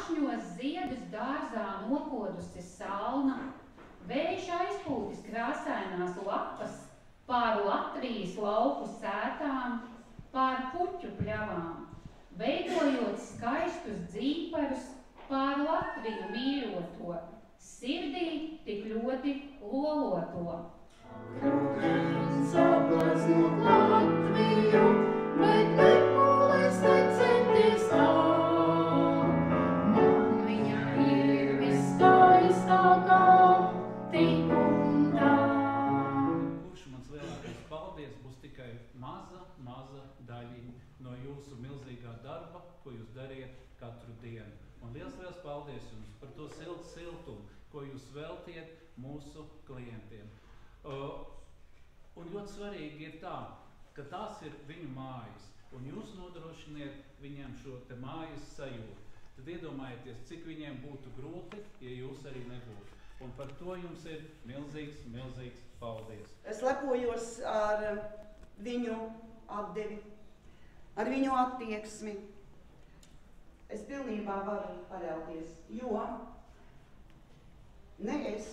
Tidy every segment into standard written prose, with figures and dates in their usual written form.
Lāšņos ziedus dārzā nokodusi salna, vējš aizpūtis krāsainās lapas pār Latvijas lauku sētām, pār puķu pļavām, veidojot skaistus dzīparus pār Latviju mīļoto, sirdī tik ļoti loloto. Krūtens aplaznot Latviju, bet nepūlēs necenties tā. Man viņa ir viskaistākā, tik un tā. Kurš mans lielākais paldies būs tikai maza daļiņa no jūsu milzīgā darba, ko jūs dariet katru dienu. Un liels paldies jums par to siltumu, ko jūs veltiet mūsu klientiem. Un ļoti svarīgi ir tā, ka tās ir viņu mājas, un jūs nodrošiniet viņiem šo te mājas sajūtu. Tad iedomājieties, cik viņiem būtu grūti, ja jūs arī nebūtu. Un par to jums ir milzīgs paldies. Es lepojos ar viņu atdevi, ar viņu attieksmi. Es pilnībā varu paļauties, jo ne es,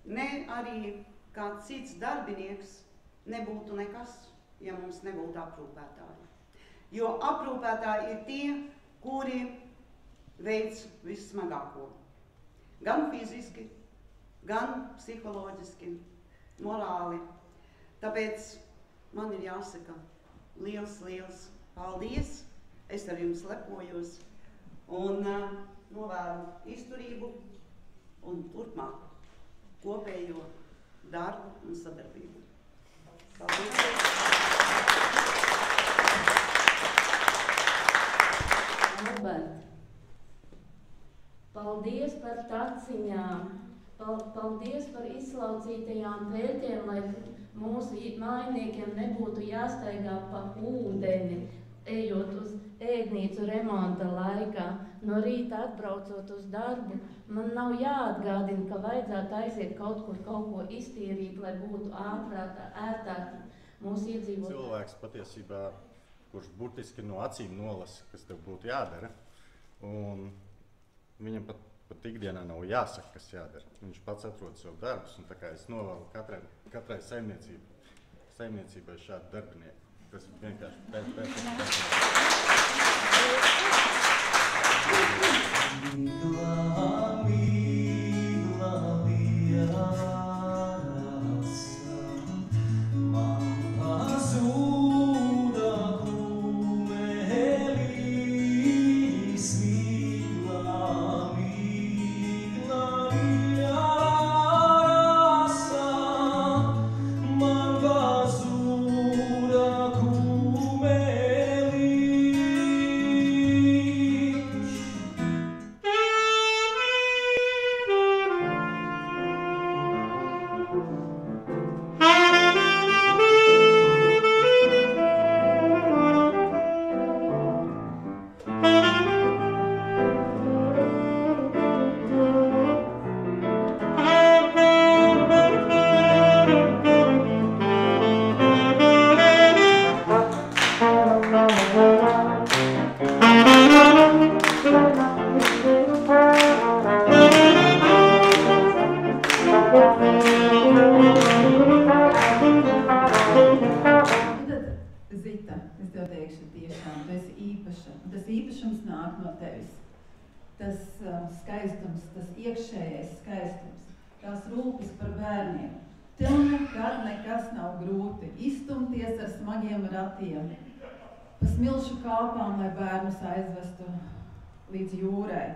ne arī kāds cits darbinieks nebūtu nekas, ja mums nebūtu aprūpētāji. Jo aprūpētāji ir tie, kuri veic vissmagāko. Gan fiziski, gan psiholoģiski, morāli. Tāpēc man ir jāsaka liels paldies. Es ar jums lepojos un novēlu izturību un turpmāk kopējo darbu un sadarbību. Paldies! Albert, paldies par taciņām, paldies par izslaucītajām pēļķiem, lai mūsu mājiniekiem nebūtu jāstaigā pa ūdeni, ejot uz ēdnīcu remonta laikā. No rīta atbraucot uz darbu, man nav jāatgādina, ka vajadzētu aiziet kaut ko iztīrīt, lai būtu ērtāk mūsu iedzīvot. Cilvēks patiesībā, kurš burtiski no acīm nolasa, kas tev būtu jādara, un viņam pat ikdienā nav jāsaka, kas jādara. Viņš pats atrod savu darbus, un tā kā es novēlu katrai saimniecībai šādu darbinieku. Tas ir vienkārši skaistums, tas iekšējais skaistums, tās rūpes par bērniem. Tev nekad nekas nav grūti izstumties ar smagiem ratiem, pa smilšu kalpām, lai bērnus aizvestu līdz jūrai,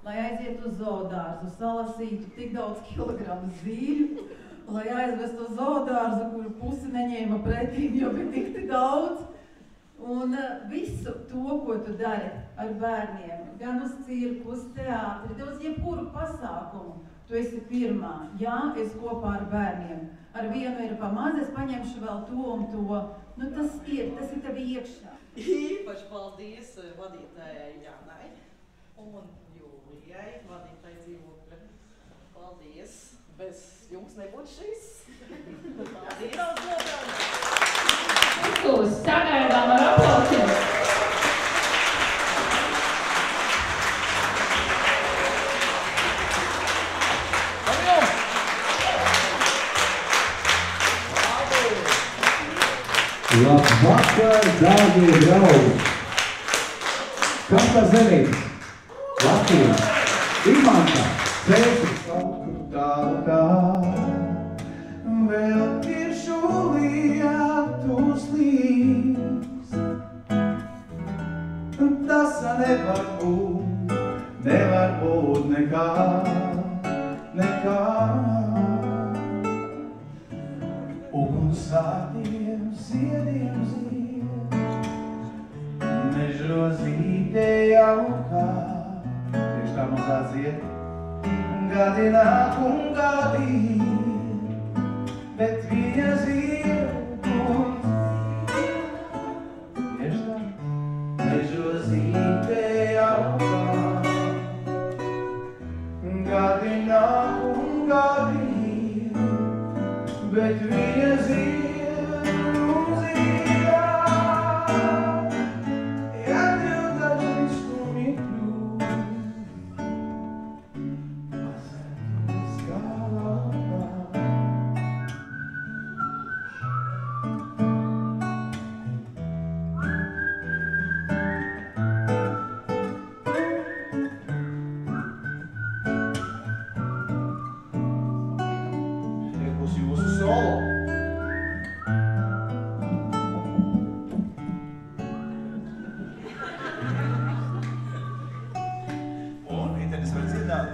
lai aizietu uz zoodārzu, salasītu tik daudz kilogramu zīļu, lai aizvestu uz zoodārzu, kuru pusi neņēma pretīm, jo bija tik daudz. Un visu to, ko tu dari ar bērniem, gan uz cirku, uz teātri, uz jebkuru pasākumu, tu esi pirmā. Jā, es kopā ar bērniem. Ar vienu ir pamaz, es paņemšu vēl to un to. Nu, tas ir tev iekšā. Īpaši paldies vadītājai Janai un Jūlijai, vadītāji dzīvokļa. Paldies! Bez jums nebūtu šis. Paldies! Uz sagaidām ar aplausiem! Labvakar, dārgie draugi! Kas par zenītis? Latvija, Imanta, Cēsis. Kaut kur tālāk, vēl tiršu lietus līdz. Tas nevar būt nekā. Ugunsvārtiem ziediem zied, nežrozīte jaukā. Tieši tā mums atzied, gadi nāk un gadi, bet viņa zied un tieši tā, nežrozīte jaukā. Gadi nāk un gadi, bet viņa zied un zīdā. Ja tev dažreiz skumji kļūst, pasēties kā laukā. Šeit būs jūsu solo. Un meitenes var dziedāt.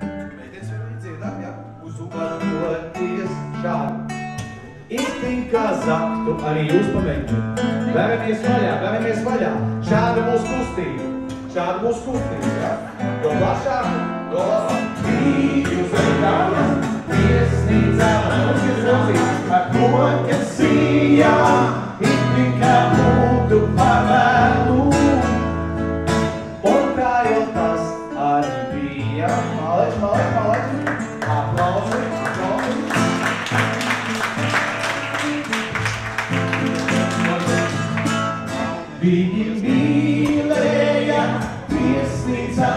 Meitenes var arī dziedāt, jā. Uzūkoties šādi. Itin kā zaktu arī jūs pamēģināt. Vēlamies vaļā. Šāda mūsu kustība, jā. Jo plašāk, jo labāk. Jūs arī tādas viesnīcā, mums ir rocīs, ar ko, kas sījā, itin kā būtu par vēlu. Un kā jau tas arī bija. Malec. Aplausi. Viņi mīlēja, viesnīcā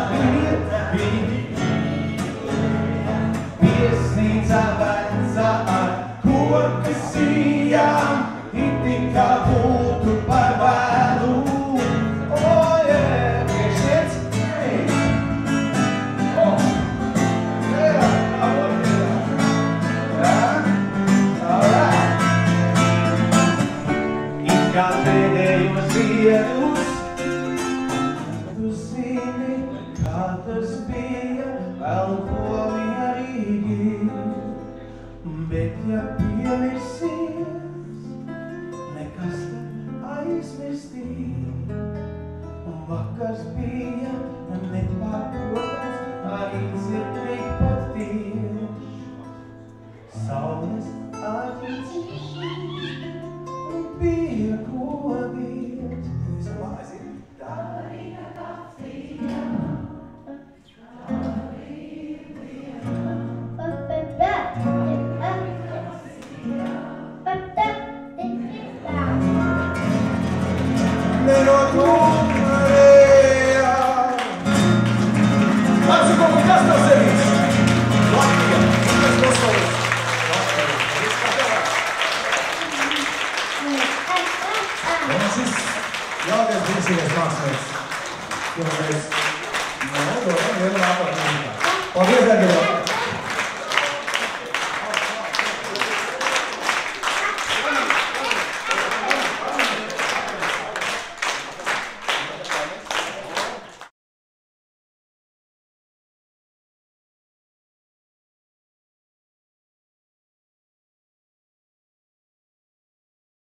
viesnīcā vecā ar koku sījām, itin kā būtu par vēlu. Oh, yeah, priekšiec! Hey! Oh! Yeah! Alright! It kā pēdējos ziedus, tu zini, kā tas bija, elpo mierīgi. Bet ja piemirsies, nekas te aizmirstīt. Un vakars bija nepārprotams, arī dzirdīgi pat tieši. Saules aķis bija godīgs. Visu aiziet. Tā bija Latvija. Nenotumārējā. Lāc, un kas tas zenīts? Latvija. Kas pasaules? Un šis jaukais brīsīgais mākslinieks, kuru mēs, vienā nākotnē. Paldies, dārgie!